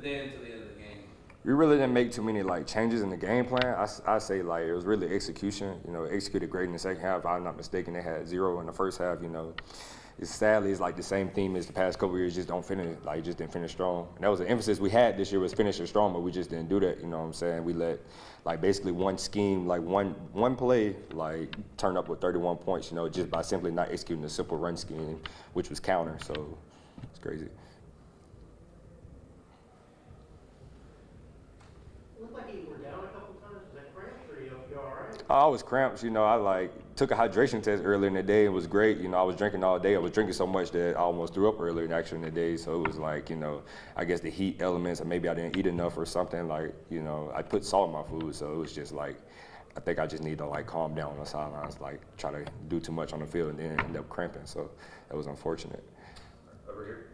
then to the end of the game? We really didn't make too many like changes in the game plan. I say like it was really execution. Executed great in the second half. If I'm not mistaken, they had 0 in the first half. It's like the same theme as the past couple of years. Just didn't finish strong. And that was the emphasis we had this year was finishing strong, but we just didn't do that. You know what I'm saying? We let like basically one scheme, like one play, like turn up with 31 points. Just by simply not executing a simple run scheme, which was counter. So it's crazy. Looked like you were down a couple times. Was that cramps or you all right? I was cramps. I took a hydration test earlier in the day. It was great. I was drinking all day. I was drinking so much that I almost threw up earlier in the day. So it was like, I guess the heat elements, or maybe I didn't eat enough or something. I put salt in my food. So it was just like, I think I just need to calm down on the sidelines, try to do too much on the field and then end up cramping. So that was unfortunate. Over here.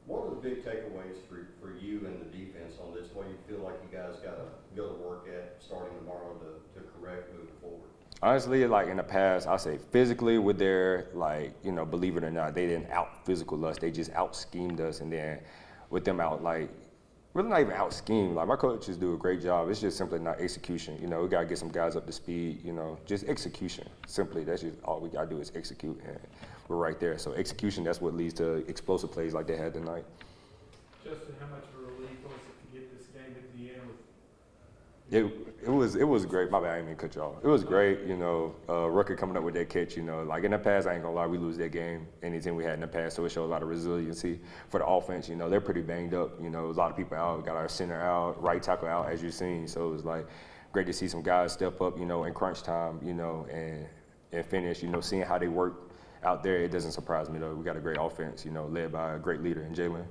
What are the big takeaways for you and the defense on this? What you feel like you guys got to go to work at starting tomorrow to correct moving forward? Honestly, in the past, I say physically with their, believe it or not, they didn't out-physical us. They just out-schemed us. And then with them out, really not even out-scheme. My coaches do a great job. It's just simply not execution. We got to get some guys up to speed, just execution. Simply, that's just all we got to do is execute. And we're right there. So execution, that's what leads to explosive plays like they had tonight. Justin, how much of a relief was it to get this game at the end with? It was great. My bad, I didn't mean to cut you off. It was great, Rucker coming up with that catch, in the past, I ain't gonna lie, we lose that game, any team we had in the past, so it showed a lot of resiliency for the offense. They're pretty banged up, a lot of people out, got our center out, right tackle out, as you've seen, so it was great to see some guys step up, in crunch time, and finish, seeing how they work out there. It doesn't surprise me though. We got a great offense, led by a great leader in Jalen.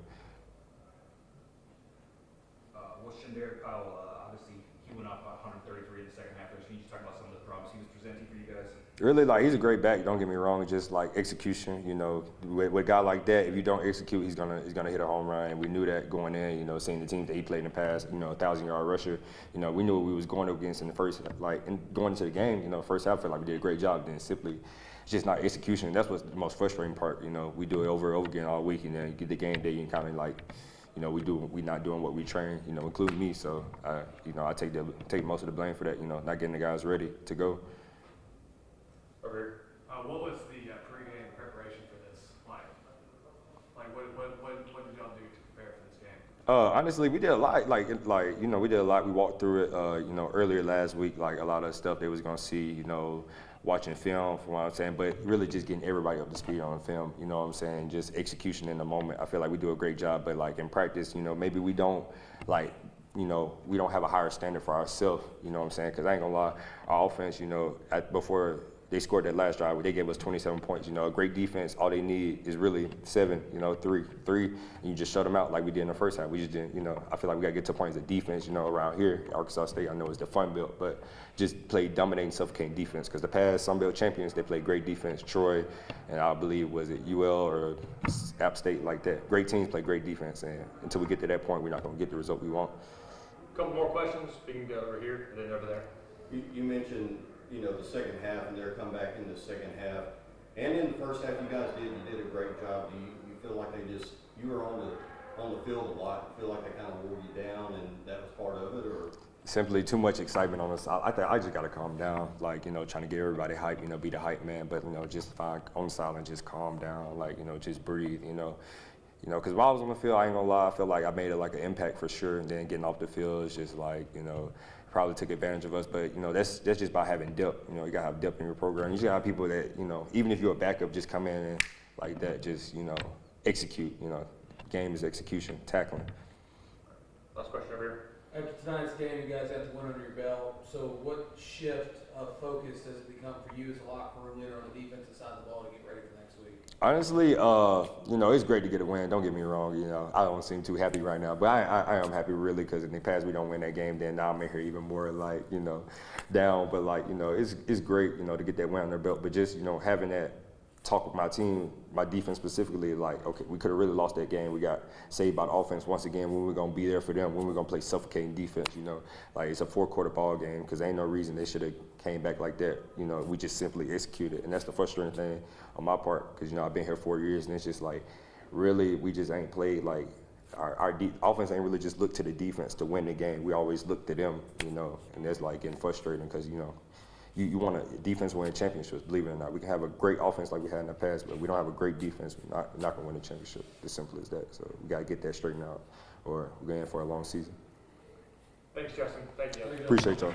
What's Shandar Kyle? Obviously, he went off 133 in the second half. Can you just talk about some of the problems he was presenting for you guys? Really, he's a great back. Don't get me wrong. Just execution. With a guy like that, if you don't execute, he's gonna hit a home run. And we knew that going in. Seeing the teams that he played in the past. 1,000-yard rusher. We knew what we was going up against in the first, and going into the game. First half, I felt like we did a great job. Then simply, it's just not execution. That's what's the most frustrating part. We do it over and over again all week, and then you get the game day, you kind of we not doing what we train, including me. So, I take most of the blame for that, not getting the guys ready to go. Over here. What was the pregame preparation for this like? What did y'all do to prepare for this game? Honestly, we did a lot. We did a lot. We walked through it, earlier last week. A lot of stuff they was gonna see, watching film, from what I'm saying, but really just getting everybody up to speed on film. You know what I'm saying? Just execution in the moment. I feel like we do a great job, but in practice, maybe we don't we don't have a higher standard for ourselves. You know what I'm saying? Because I ain't gonna lie, our offense, before they scored that last drive, they gave us 27 points. A great defense, all they need is really 7, 3, and you just shut them out like we did in the first half. We just didn't, I feel like we got to get to points of defense, around here. Arkansas State, I know is the Fun Belt, but just play dominating, suffocating defense. Because the past Sun Belt champions, they played great defense. Troy, and I believe, was it UL or App State, like that. Great teams play great defense, and until we get to that point, we're not going to get the result we want. A couple more questions. We can go over here and then over there. You mentioned, the second half and their comeback in the second half. And in the first half, you guys did a great job. Do you feel like you were on the field a lot? You feel like they kind of wore you down and that was part of it, or? Simply too much excitement on us. I think I just got to calm down, trying to get everybody hype, be the hype man, but, just find on the sideline, just calm down, just breathe, because while I was on the field, I ain't gonna lie, I feel like I made it an impact for sure, and then getting off the field is just probably took advantage of us, but that's just by having depth. You gotta have depth in your program. You just gotta have people that even if you're a backup, just come in and like that, just execute. Game is execution, tackling. Last question over here. After tonight's game, you guys have to win under your belt. So what shift of focus has it become for you as a locker room leader on the defensive side of the ball to get ready for next week? Honestly, it's great to get a win. Don't get me wrong. I don't seem too happy right now, but I am happy really because in the past we don't win that game. Then now I'm in here even more down. But it's great to get that win on their belt. But just having that talk with my team, my defense specifically, okay, we could have really lost that game. We got saved by the offense once again. When we're gonna be there for them, when we're gonna play suffocating defense, it's a 4-quarter ball game because ain't no reason they should have came back like that. We just simply executed, and that's the frustrating thing on my part because I've been here 4 years and it's just really we just ain't played our offense ain't really just look to the defense to win the game. We always look to them, you know, and that's like getting frustrating because, you know, you want a defense win championships, believe it or not. We can have a great offense like we had in the past, but we don't have a great defense. We're not going to win a championship. As simple as that. So we got to get that straightened out or we're going for a long season. Thanks, Justin. Thank you. Appreciate y'all.